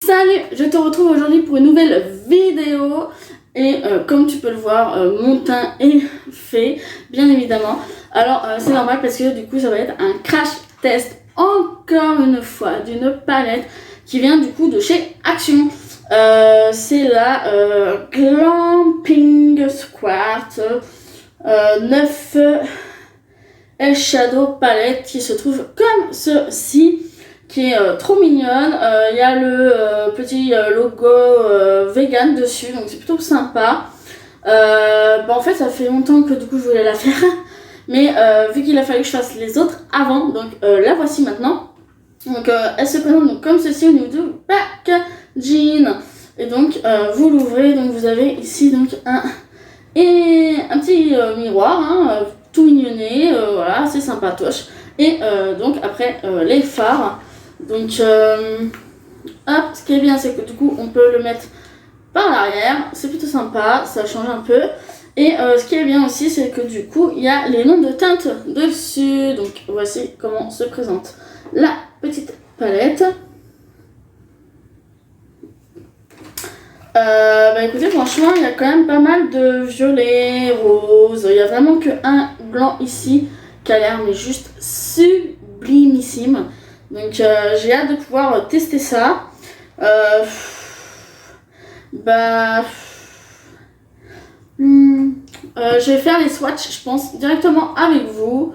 Salut, je te retrouve aujourd'hui pour une nouvelle vidéo et comme tu peux le voir, mon teint est fait, bien évidemment. Alors c'est normal parce que du coup ça va être un crash test encore une fois d'une palette qui vient du coup de chez Action. C'est la Glamping Square 9 Eyeshadow palette qui se trouve comme ceci, qui est trop mignonne. Il y a le petit logo vegan dessus, donc c'est plutôt sympa. En fait ça fait longtemps que du coup je voulais la faire, mais vu qu'il a fallu que je fasse les autres avant, donc la voici maintenant. Donc elle se présente donc comme ceci au niveau du packaging, et donc vous l'ouvrez, donc vous avez ici donc un petit miroir, hein, tout mignonné, voilà, c'est sympatoche. Et donc après les fards. Donc hop, ce qui est bien c'est que du coup on peut le mettre par l'arrière, c'est plutôt sympa, ça change un peu. Et ce qui est bien aussi c'est que du coup il y a les noms de teintes dessus. Donc voici comment se présente la petite palette. Écoutez, franchement il y a quand même pas mal de violet, rose, il y a vraiment que un blanc ici qui a l'air mais juste sublimissime. Donc j'ai hâte de pouvoir tester ça. Je vais faire les swatchs, je pense, directement avec vous.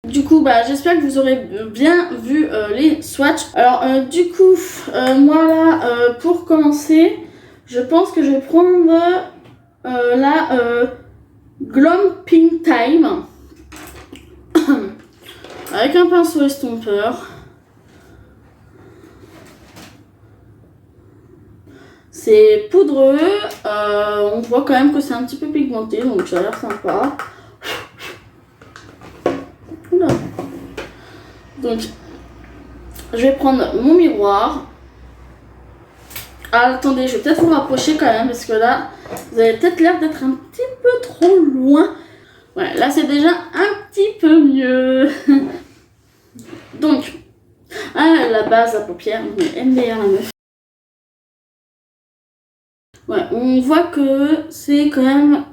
Du coup, j'espère que vous aurez bien vu les swatchs. Alors, du coup, moi là, pour commencer, je pense que je vais prendre la Glamping Time avec un pinceau estompeur. C'est poudreux, on voit quand même que c'est un petit peu pigmenté, donc ça a l'air sympa. Oula. Donc, je vais prendre mon miroir. Ah, attendez, je vais peut-être vous rapprocher quand même parce que là, vous avez peut-être l'air d'être un petit peu trop loin. Ouais, là c'est déjà un petit peu mieux. Donc, la base à paupières, mais MDR la meuf. Ouais, on voit que c'est quand même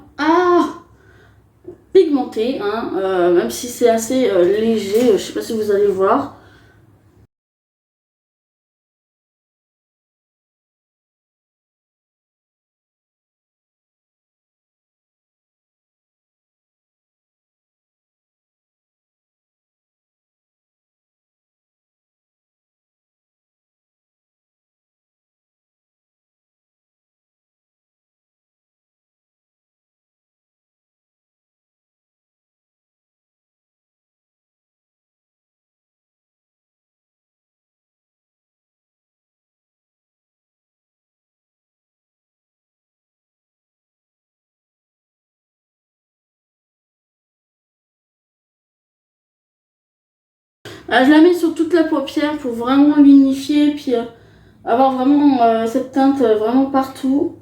pigmenté, hein, même si c'est assez léger, je sais pas si vous allez voir. Je la mets sur toute la paupière pour vraiment l'unifier, puis avoir vraiment cette teinte vraiment partout.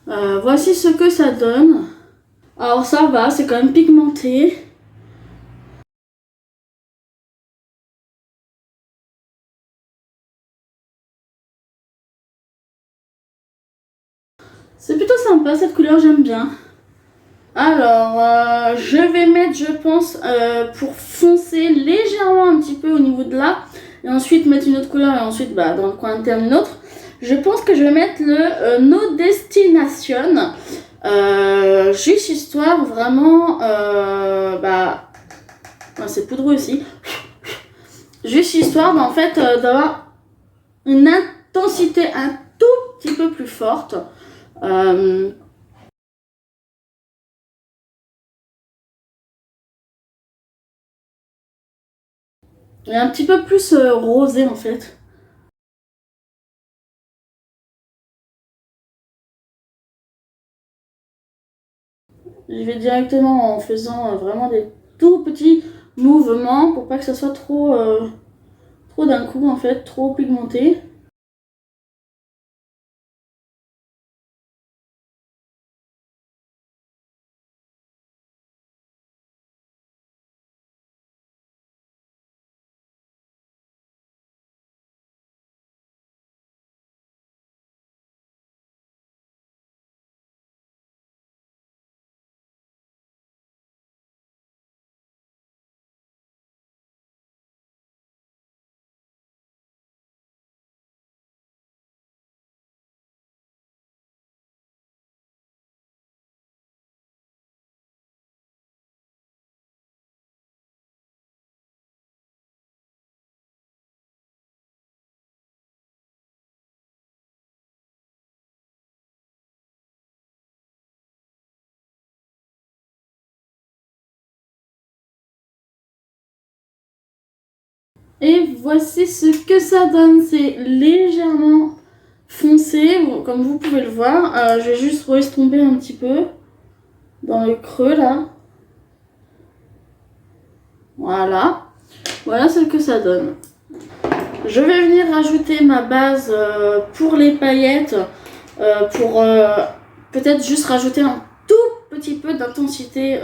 Voici ce que ça donne. Alors ça va, c'est quand même pigmenté. C'est plutôt sympa, cette couleur, j'aime bien. Alors, je vais mettre, je pense, pour foncer légèrement un petit peu au niveau de là, et ensuite mettre une autre couleur, et ensuite dans le coin interne une autre. Je pense que je vais mettre le No Destination, juste histoire vraiment, c'est poudreux aussi, juste histoire en fait d'avoir une intensité un tout petit peu plus forte. Et un petit peu plus rosé en fait. J'y vais directement en faisant vraiment des tout petits mouvements pour pas que ça soit trop d'un coup en fait, trop pigmenté. Et voici ce que ça donne, c'est légèrement foncé, comme vous pouvez le voir. Je vais juste estomper un petit peu dans le creux là. Voilà, voilà ce que ça donne. Je vais venir rajouter ma base pour les paillettes, pour peut-être juste rajouter un tout petit peu d'intensité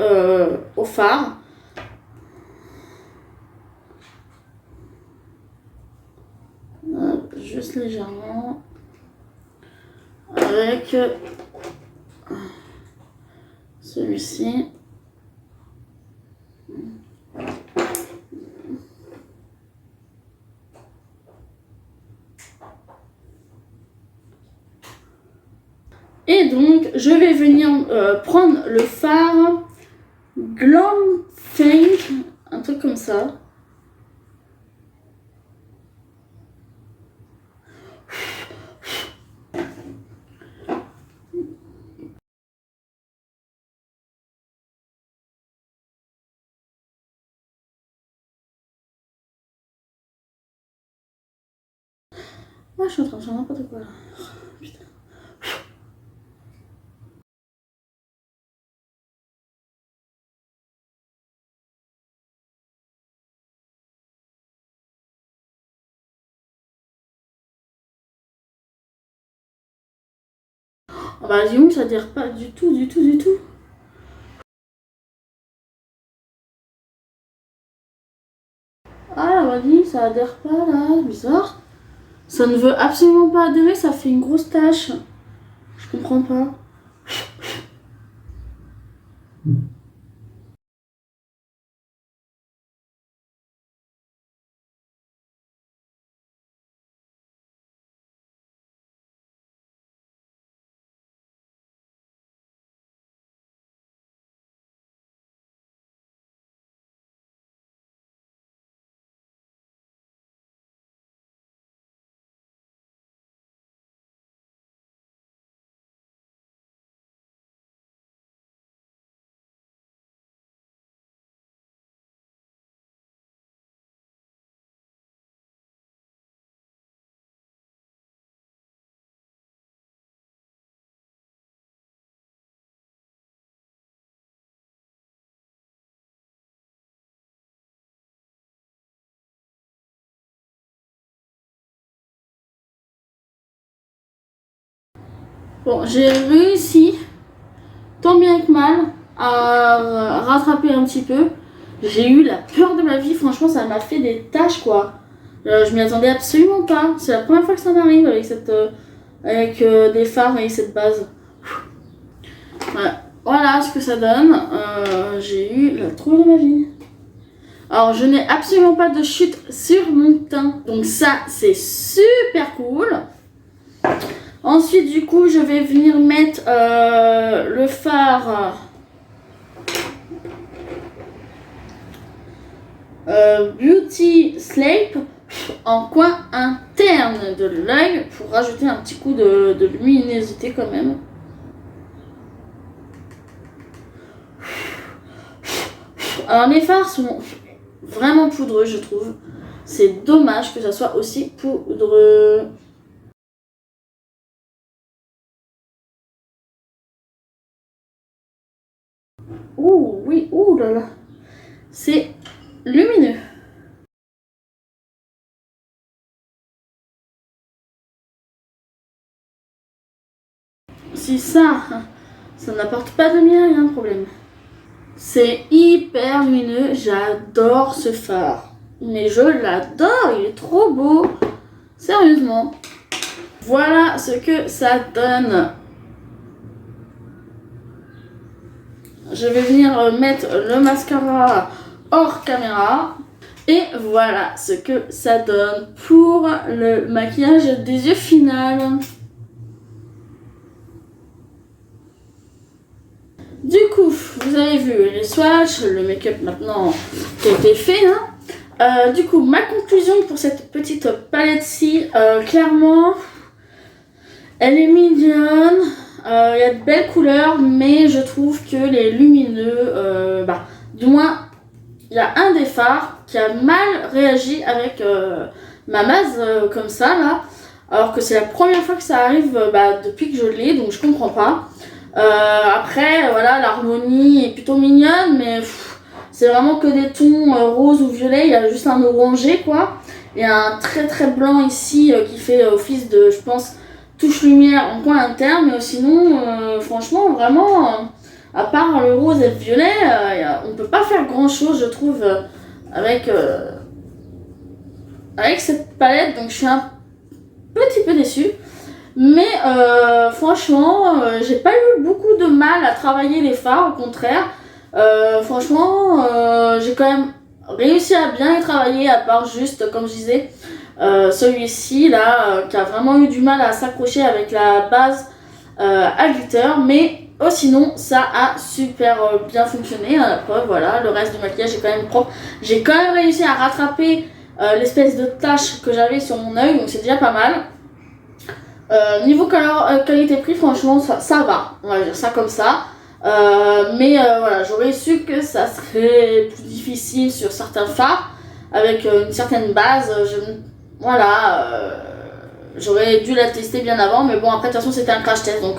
au fard. Juste légèrement. Avec celui-ci. Et donc, je vais venir prendre le fard Glam Faint, un truc comme ça. Moi, je suis en train de faire n'importe quoi là. Putain. Ah bah dis donc, ça adhère pas du tout, du tout, du tout. Ah bah dis, ça adhère pas là, bizarre. Ça ne veut absolument pas adhérer, ça fait une grosse tache. Je comprends pas. Bon, j'ai réussi, tant bien que mal, à rattraper un petit peu. J'ai eu la peur de ma vie, franchement, ça m'a fait des taches, quoi. Je m'y attendais absolument pas. C'est la première fois que ça m'arrive avec des fards et cette base. Ouais. Voilà ce que ça donne. J'ai eu la trouille de ma vie. Alors, je n'ai absolument pas de chute sur mon teint. Donc ça, c'est super cool. Ensuite, du coup, je vais venir mettre le fard Beauty Sleep en coin interne de l'œil pour rajouter un petit coup de luminosité quand même. Alors, les fards sont vraiment poudreux, je trouve. C'est dommage que ça soit aussi poudreux. Ouh, oui, ouh là là. C'est lumineux. Si ça n'apporte pas de lumière, il y a un problème. C'est hyper lumineux, j'adore ce phare. Mais je l'adore, il est trop beau. Sérieusement. Voilà ce que ça donne. Je vais venir mettre le mascara hors caméra. Et voilà ce que ça donne pour le maquillage des yeux final. Du coup, vous avez vu les swatchs, le make-up maintenant qui a été fait. Du coup, ma conclusion pour cette petite palette-ci, clairement, elle est mignonne. Il y a de belles couleurs, mais je trouve que les lumineux, du moins, il y a un des fards qui a mal réagi avec ma base comme ça, là. Alors que c'est la première fois que ça arrive depuis que je l'ai, donc je comprends pas. Après, voilà, l'harmonie est plutôt mignonne, mais c'est vraiment que des tons roses ou violets. Il y a juste un orangé, quoi. Il y a un très très blanc ici qui fait office de, je pense, touche lumière en coin interne. Mais sinon, franchement, vraiment, à part le rose et le violet, on peut pas faire grand chose, je trouve, avec cette palette. Donc, je suis un petit peu déçue. Mais franchement, j'ai pas eu beaucoup de mal à travailler les fards, au contraire. Franchement, j'ai quand même réussi à bien les travailler, à part juste, comme je disais, celui-ci là, qui a vraiment eu du mal à s'accrocher avec la base à glitter. Mais sinon, ça a super bien fonctionné. La preuve, voilà, le reste du maquillage est quand même propre. J'ai quand même réussi à rattraper l'espèce de tache que j'avais sur mon œil, donc c'est déjà pas mal. Niveau qualité-prix, franchement, ça va, on va dire ça comme ça. Mais voilà, j'aurais su que ça serait plus difficile sur certains fards avec une certaine base. J'aurais dû la tester bien avant, mais bon, après, de toute façon, c'était un crash test. Donc,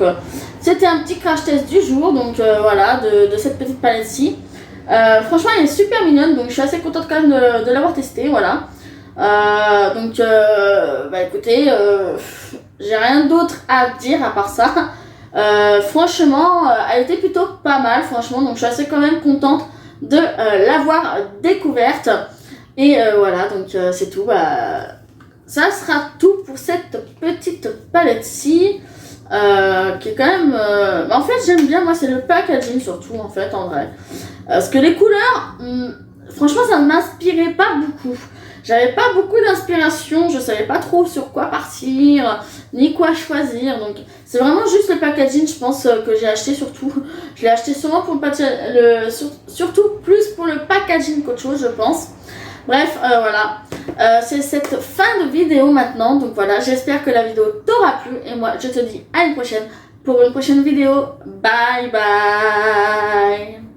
c'était un petit crash test du jour, donc voilà, de cette petite palette-ci. Franchement, elle est super mignonne, donc je suis assez contente quand même de l'avoir testée, voilà. Écoutez, j'ai rien d'autre à dire à part ça. Franchement, elle était plutôt pas mal, franchement, donc je suis assez quand même contente de l'avoir découverte. Et voilà, donc c'est tout. Ça sera tout pour cette petite palette-ci. Qui est quand même... en fait, j'aime bien, moi, c'est le packaging surtout, en fait, en vrai. Parce que les couleurs, franchement, ça ne m'inspirait pas beaucoup. J'avais pas beaucoup d'inspiration, je savais pas trop sur quoi partir, ni quoi choisir. Donc, c'est vraiment juste le packaging, je pense, que j'ai acheté surtout. Je l'ai acheté sûrement pour surtout plus pour le packaging qu'autre chose, je pense. Bref, voilà. C'est cette fin de vidéo maintenant. Donc voilà, j'espère que la vidéo t'aura plu. Et moi, je te dis à une prochaine pour une prochaine vidéo. Bye bye.